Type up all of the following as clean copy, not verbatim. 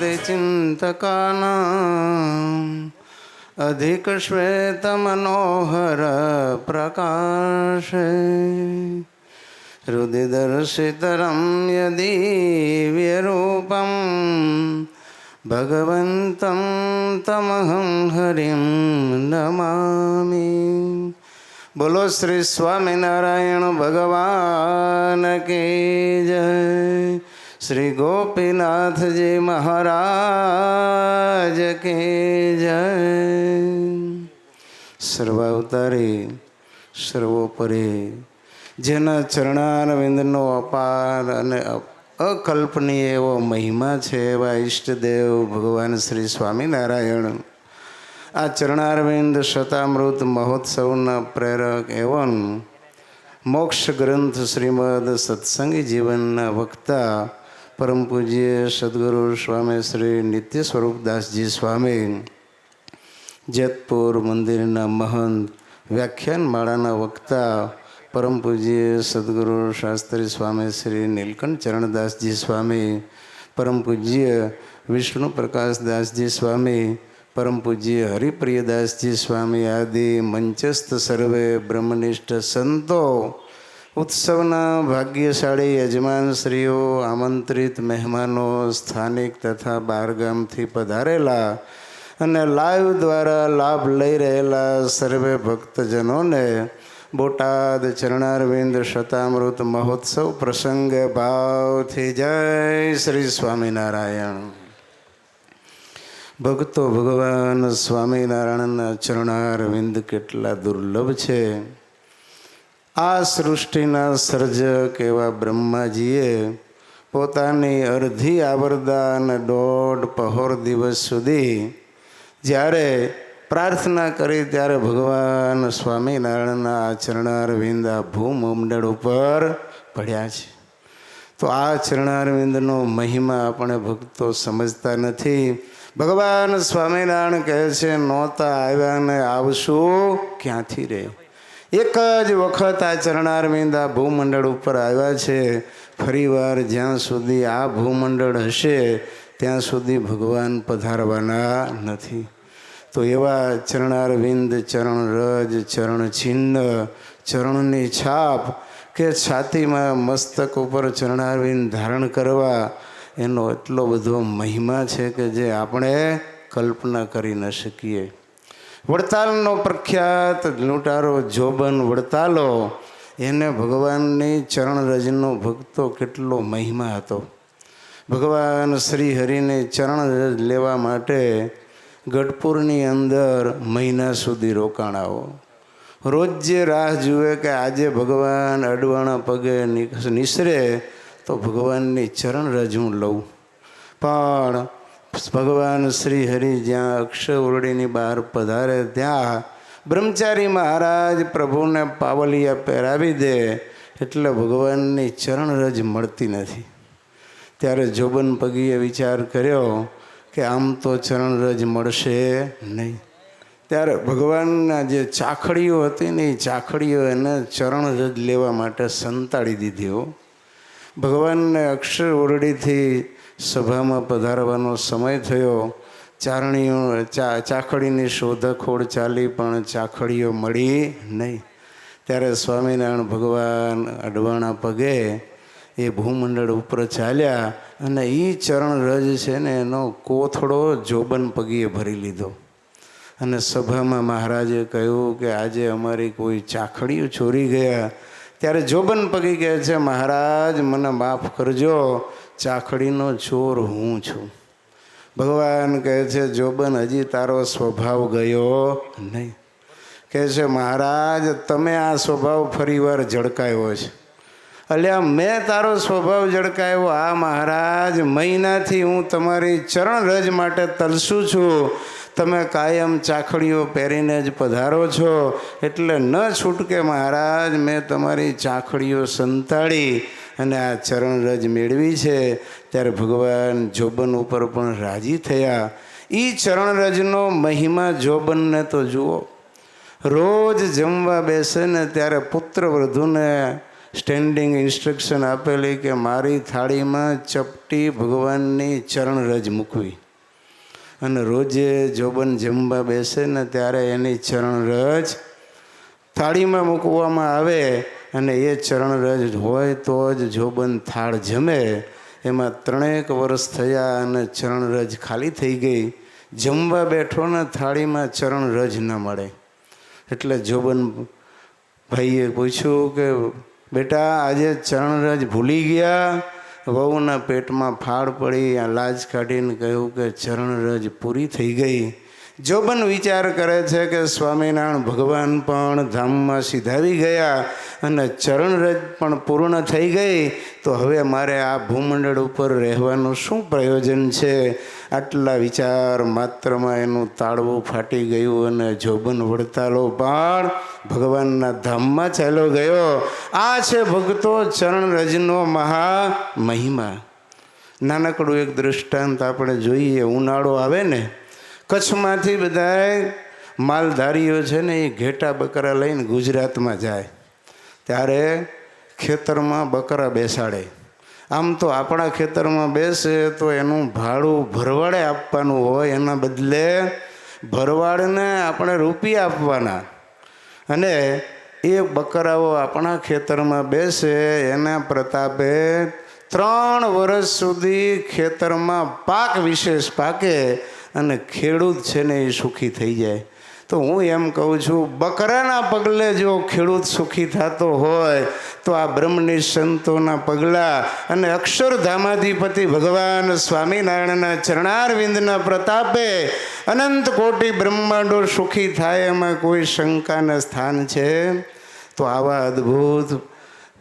चिन्तकानाम् अधिकश्वेतमनोहर प्रकाशे हृदिदर्शितरं यदीव्यरूपं भगवन्तं तमहं हरिं नमामि। बोलो श्री स्वामीनारायण भगवान की जय। श्री गोपीनाथ जी महाराज की जय। सर्वावतारी सर्वोपरि જેના ચરણારવિંદનો અપાર અને અકલ્પનીય એવો મહિમા છે એવા ઈષ્ટદેવ ભગવાન શ્રી સ્વામિનારાયણ આ ચરણારવિંદ શતામૃત મહોત્સવના પ્રેરક એવં મોક્ષ ગ્રંથ શ્રીમદ સત્સંગી જીવનના વક્તા પરમ પૂજ્ય સદગુરુ સ્વામી શ્રી નિત્ય સ્વરૂપદાસજી સ્વામી, જેતપુર મંદિરના મહંત, વ્યાખ્યાન માળાના વક્તા પરમ પૂજ્ય સદગુરુ શાસ્ત્રી સ્વામી શ્રી નીલકંઠ ચરણદાસજી સ્વામી, પરમ પૂજ્ય વિષ્ણુ પ્રકાશદાસજી સ્વામી, પરમ પૂજ્ય હરિપ્રિયદાસજી સ્વામી આદિ મંચસ્થ સર્વે બ્રહ્મનિષ્ઠ સંતો, ઉત્સવના ભાગ્યશાળી યજમાનશ્રીઓ, આમંત્રિત મહેમાનો, સ્થાનિક તથા બહારગામથી પધારેલા અને લાઈવ દ્વારા લાભ લઈ રહેલા સર્વે ભક્તજનોને બોટાદ ચરણારવિંદ શતામૃત મહોત્સવ પ્રસંગે ભાવથી જય શ્રી સ્વામિનારાયણ. ભક્તો, ભગવાન સ્વામિનારાયણના ચરણારવિંદ કેટલા દુર્લભ છે. આ સૃષ્ટિના સર્જક એવા બ્રહ્માજીએ પોતાની અડધી આવરદા અને 1.5 પહોર દિવસ સુધી જ્યારે પ્રાર્થના કરી ત્યારે ભગવાન સ્વામિનારાયણના આ ચરણારવિંદ આ ભૂમંડળ ઉપર પડ્યા છે. તો આ ચરણારવિંદનો મહિમા આપણે ભક્તો સમજતા નથી. ભગવાન સ્વામિનારાયણ કહે છે, નહોતા આવ્યા ને આવશું ક્યાંથી રે. એક જ વખત આ ચરણારવિંદ આ ભૂમંડળ ઉપર આવ્યા છે. ફરીવાર જ્યાં સુધી આ ભૂમંડળ હશે ત્યાં સુધી ભગવાન પધારવાના નથી. તો એવા ચરણારવિંદ, ચરણ રજ, ચરણ ચિહ્ન, ચરણની છાપ કે છાતીમાં મસ્તક ઉપર ચરણારવિંદ ધારણ કરવા એનો એટલો બધો મહિમા છે કે જે આપણે કલ્પના કરી ન શકીએ. વડતાલનો પ્રખ્યાત લૂંટારો જોબન વડતાલો, એને ભગવાનની ચરણ રજનો ભક્તો કેટલો મહિમા હતો. ભગવાન શ્રી હરિને ચરણ રજ લેવા માટે ગઢપુરની અંદર મહિના સુધી રોકાણાઓ. રોજ જે રાહ જુએ કે આજે ભગવાન અડવાણા પગે નિસરે તો ભગવાનની ચરણ રજ હું લઉં. પણ ભગવાન શ્રી હરિ જ્યાં અક્ષય ઓરડીની બહાર પધારે ત્યાં બ્રહ્મચારી મહારાજ પ્રભુને પાવલિયા પહેરાવી દે એટલે ભગવાનની ચરણ રજ મળતી નથી. ત્યારે જોબન પગીએ વિચાર કર્યો કે આમ તો ચરણ રજ મળશે નહીં. ત્યારે ભગવાનના જે ચાખડીઓ હતી ને એ ચાખડીઓ એને ચરણ રજ લેવા માટે સંતાડી દીધી. ભગવાનને અક્ષર ઓરડીથી સભામાં પધારવાનો સમય થયો. ચારણીઓ ચાખડીની શોધખોળ ચાલી પણ ચાખડીઓ મળી નહીં. ત્યારે સ્વામિનારાયણ ભગવાન અડવાણા પગે એ ભૂમંડળ ઉપર ચાલ્યા અને એ ચરણ રજ છે ને એનો કોથળો જોબન પગીએ ભરી લીધો. અને સભામાં મહારાજે કહ્યું કે આજે અમારી કોઈ ચાખડીઓ ચોરી ગયા. ત્યારે જોબન પગી કહે છે, મહારાજ મને માફ કરજો, ચાખડીનો ચોર હું છું. ભગવાન કહે છે, જોબન હજી તારો સ્વભાવ ગયો નહીં. કહે છે, મહારાજ તમે આ સ્વભાવ ફરીવાર ઝળકાયો છે. અલ્યા મેં તારો સ્વભાવ ઝળકાયો. આ મહારાજ મહિનાથી હું તમારી ચરણ રજ માટે તલસું છું. તમે કાયમ ચાખડીઓ પહેરીને જ પધારો છો એટલે ન છૂટકે મહારાજ મેં તમારી ચાખડીઓ સંતાડી અને આ ચરણ રજ મેળવી છે. ત્યારે ભગવાન જોબન ઉપર પણ રાજી થયા. એ ચરણ રજનો મહિમા જોબનને તો જુઓ. રોજ જમવા બેસે ને ત્યારે પુત્ર વધુને સ્ટેન્ડિંગ ઇન્સ્ટ્રક્શન આપેલી કે મારી થાળીમાં ચપટી ભગવાનની ચરણ રજ મૂકવી, અને રોજે જોબન જમવા બેસે ને ત્યારે એની ચરણ રજ થાળીમાં મૂકવામાં આવે, અને એ ચરણ રજ હોય તો જ જોબન થાળ જમે. એમાં 3 વર્ષ થયા અને ચરણ રજ ખાલી થઈ ગઈ. જમવા બેઠો ને થાળીમાં ચરણ રજ ન મળે. એટલે જોબન ભાઈએ પૂછ્યું કે બેટા આજે ચરણ રજ ભૂલી ગયા? વહુના પેટમાં ફાળ પડી, આ લાજ કાઢીને કહ્યું કે ચરણ રજ પૂરી થઈ ગઈ. જોબન વિચાર કરે છે કે સ્વામિનારાયણ ભગવાન પણ ધામમાં સિધાવી ગયા અને ચરણરજ પણ પૂર્ણ થઈ ગઈ, તો હવે મારે આ ભૂમંડળ ઉપર રહેવાનું શું પ્રયોજન છે? આટલા વિચાર માત્રમાં એનું તાળવું ફાટી ગયું અને જોબન વડતાલો પણ ભગવાનના ધામમાં ચાલ્યો ગયો. આ છે ભક્તો ચરણરજનો મહા મહિમા. નાનકડું એક દૃષ્ટાંત આપણે જોઈએ. ઉનાળો આવે ને, કચ્છમાંથી બધાય માલધારીઓ છે ને એ ઘેટા બકરા લઈને ગુજરાતમાં જાય, ત્યારે ખેતરમાં બકરા બેસાડે. આમ તો આપણા ખેતરમાં બેસે તો એનું ભાડું ભરવાડે આપવાનું હોય, એના બદલે ભરવાડને આપણે રૂપિયા આપવાના. અને એ બકરાઓ આપણા ખેતરમાં બેસે, એના પ્રતાપે 3 વર્ષ સુધી ખેતરમાં પાક વિશેષ પાકે અને ખેડૂત છે ને એ સુખી થઈ જાય. તો હું એમ કહું છું, બકરાના પગલે જો ખેડૂત સુખી થતો હોય તો આ બ્રહ્મનિષ્ઠ સંતોના પગલાં અને અક્ષરધામાધિપતિ ભગવાન સ્વામિનારાયણના ચરણારવિંદના પ્રતાપે અનંત કોટી બ્રહ્માંડો સુખી થાય, એમાં કોઈ શંકાના સ્થાન છે? તો આવા અદ્ભુત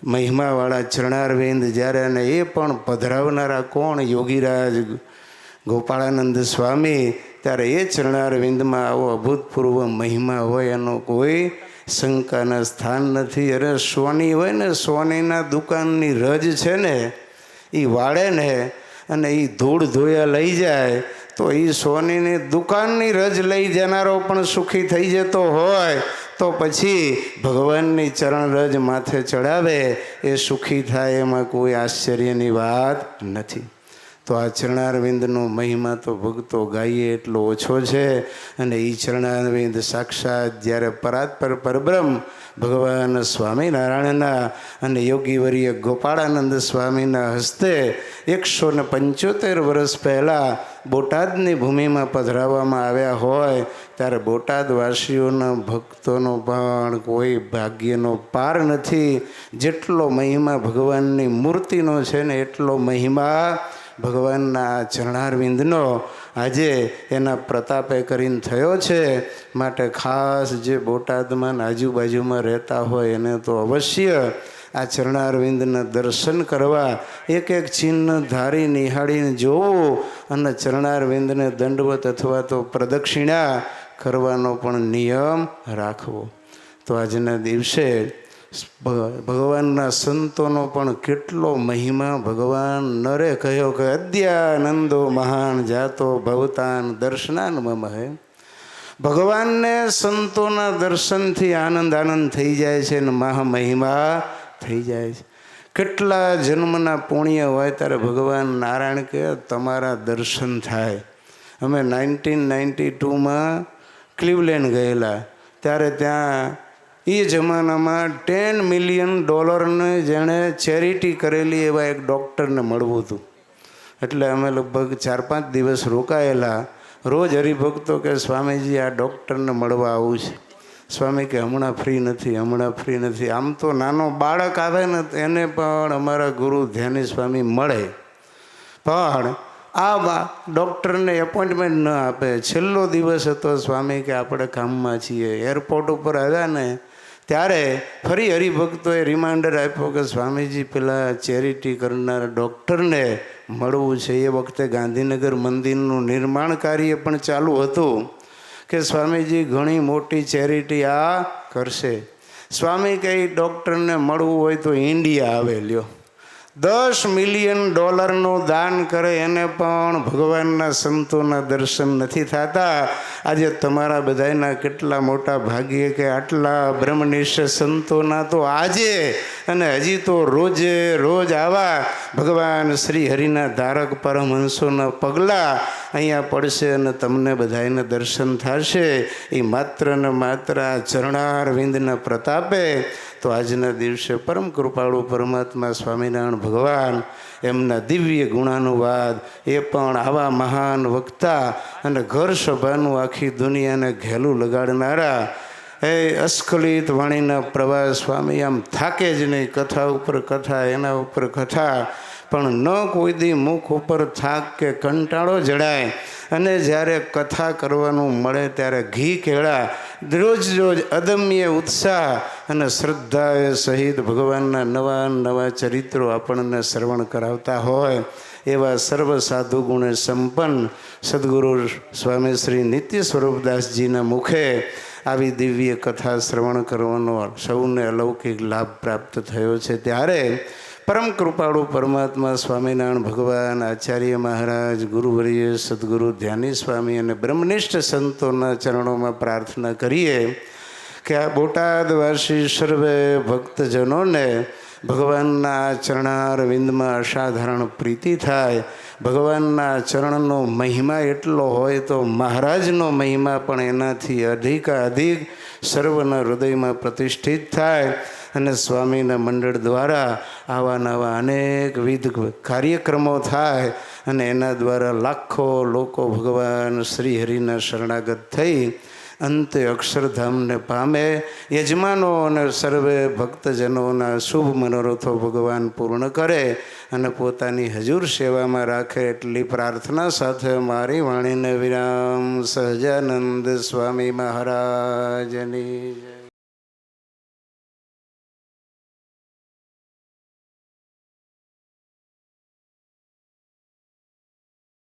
મહિમાવાળા ચરણારવિંદ જ્યારે, અને એ પણ પધરાવનારા કોણ? યોગીરાજ ગોપાળાનંદ સ્વામી. ત્યારે એ ચરણારવિંદમાં આવો અભૂતપૂર્વ મહિમા હોય એનો કોઈ શંકાના સ્થાન નથી. અરે સોની હોય ને, સોનીના દુકાનની રજ છે ને એ વાળે ને અને એ ધૂળ ધોયા લઈ જાય તો એ સોનીની દુકાનની રજ લઈ જનારો પણ સુખી થઈ જતો હોય, તો પછી ભગવાનની ચરણ રજ માથે ચડાવે એ સુખી થાય, એમાં કોઈ આશ્ચર્યની વાત નથી. તો આ ચરણારવિંદનો મહિમા તો ભક્તો ગાઈએ એટલો ઓછો છે. અને એ ચરણારવિંદ સાક્ષાત જ્યારે પરાત્પર પરબ્રહ્મ ભગવાન સ્વામિનારાયણના અને યોગીવર્ય ગોપાળાનંદ સ્વામીના હસ્તે 175 વર્ષ પહેલાં બોટાદની ભૂમિમાં પધરાવવામાં આવ્યા હોય, ત્યારે બોટાદવાસીઓના ભક્તોનો પણ કોઈ ભાગ્યનો પાર નથી. જેટલો મહિમા ભગવાનની મૂર્તિનો છે ને એટલો મહિમા ભગવાનના ચરણારવિંદનો આજે એના પ્રતાપે કરીને થયો છે. માટે ખાસ જે બોટાદમાં આજુબાજુમાં રહેતા હોય એને તો અવશ્ય આ ચરણારવિંદના દર્શન કરવા, એક એક ચિહ્ન ધારી નિહાળીને જોવું અને ચરણારવિંદને દંડવત અથવા તો પ્રદક્ષિણા કરવાનો પણ નિયમ રાખવો. તો આજના દિવસે ભગવાનના સંતોનો પણ કેટલો મહિમા ભગવાન નરે કહ્યો કે અદ્યાનંદો મહાન જાતો ભવતાન દર્શનાન મમ હે. ભગવાનને સંતોના દર્શનથી આનંદ થઈ જાય છે ને મહામહિમા થઈ જાય છે. કેટલા જન્મના પુણ્ય હોય ત્યારે ભગવાન નારાયણ કે તમારા દર્શન થાય. અમે 1992માં ક્લિવલેન્ડ ગયેલા, ત્યારે ત્યાં એ જમાનામાં $10 મિલિયન જેણે ચેરિટી કરેલી એવા એક ડૉક્ટરને મળવું હતું. એટલે અમે લગભગ 4-5 દિવસ રોકાયેલા. રોજ હરિભક્તો કે સ્વામીજી આ ડૉક્ટરને મળવા આવું છે. સ્વામી કે હમણાં ફ્રી નથી. આમ તો નાનો બાળક આવે ને એને પણ અમારા ગુરુ ધ્યાની સ્વામી મળે, પણ આ ડૉક્ટરને એપોઇન્ટમેન્ટ ન આપે. છેલ્લો દિવસ હતો. સ્વામી કે આપણે કામમાં છીએ. એરપોર્ટ ઉપર આવ્યા ને ત્યારે ફરી હરિભક્તોએ રિમાઇન્ડર આપ્યો કે સ્વામીજી પેલા ચેરિટી કરનાર ડૉક્ટરને મળવું છે. એ વખતે ગાંધીનગર મંદિરનું નિર્માણ કાર્ય પણ ચાલુ હતું કે સ્વામીજી ઘણી મોટી ચેરિટી આ કરશે. સ્વામી કે ડૉક્ટરને મળવું હોય તો ઇન્ડિયા આવે, લ્યો $10 મિલિયન દાન કરે એને પણ ભગવાનના સંતોના દર્શન નથી થતા. આજે તમારા બધાના કેટલા મોટા ભાગ્ય કે આટલા બ્રહ્મનિષ્ઠ સંતોના તો આજે અને હજી તો રોજે રોજ આવા ભગવાન શ્રી હરિના ધારક પરમહંસોના પગલાં અહીંયા પડશે અને તમને બધાને દર્શન થશે. એ માત્ર ને માત્ર આ ચરણારવિંદના પ્રતાપે. તો આજના દિવસે પરમ કૃપાળુ પરમાત્મા સ્વામિનારાયણ ભગવાન એમના દિવ્ય ગુણાનુવાદ, એ પણ આવા મહાન વક્તા અને ઘર સભાનું આખી દુનિયાને ઘેલું લગાડનારા એ અસ્ખલિત વાણીના પ્રવાસ સ્વામી આમ થાકે જ નહીં. કથા ઉપર કથા, એના ઉપર કથા, પણ ન કોઈ દી મુખ ઉપર થાક કે કંટાળો જડાય. અને જ્યારે કથા કરવાનું મળે ત્યારે ઘી કેળા, રોજ રોજ અદમ્ય ઉત્સાહ અને શ્રદ્ધાએ સહિત ભગવાનના નવા નવા ચરિત્રો આપણને શ્રવણ કરાવતા હોય એવા સર્વ સાધુ ગુણે સંપન્ન સદગુરુ સ્વામી શ્રી નિત્ય સ્વરૂપદાસજીના મુખે આવી દિવ્ય કથા શ્રવણ કરવાનો સૌને અલૌકિક લાભ પ્રાપ્ત થયો છે. ત્યારે પરમ કૃપાળુ પરમાત્મા સ્વામિનારાયણ ભગવાન, આચાર્ય મહારાજ, ગુરુવર્ય સદગુરુ ધ્યાની સ્વામી અને બ્રહ્મનિષ્ઠ સંતોના ચરણોમાં પ્રાર્થના કરીએ કે આ બોટાદવાસી સર્વે ભક્તજનોને ભગવાનના ચરણારવિંદમાં અસાધારણ પ્રીતિ થાય. ભગવાનના ચરણનો મહિમા એટલો હોય તો મહારાજનો મહિમા પણ એનાથી અધિક સર્વના હૃદયમાં પ્રતિષ્ઠિત થાય. અને સ્વામીના મંડળ દ્વારા આવા નવા અનેકવિધ કાર્યક્રમો થાય અને એના દ્વારા લાખો લોકો ભગવાન શ્રી હરિના શરણાગત થઈ અંતે અક્ષરધામને પામે. યજમાનો અને સર્વે ભક્તજનોના શુભ મનોરથો ભગવાન પૂર્ણ કરે અને પોતાની હજુર સેવામાં રાખે એટલી પ્રાર્થના સાથે મારી વાણીને વિરામ. સહજાનંદ સ્વામી મહારાજની જય.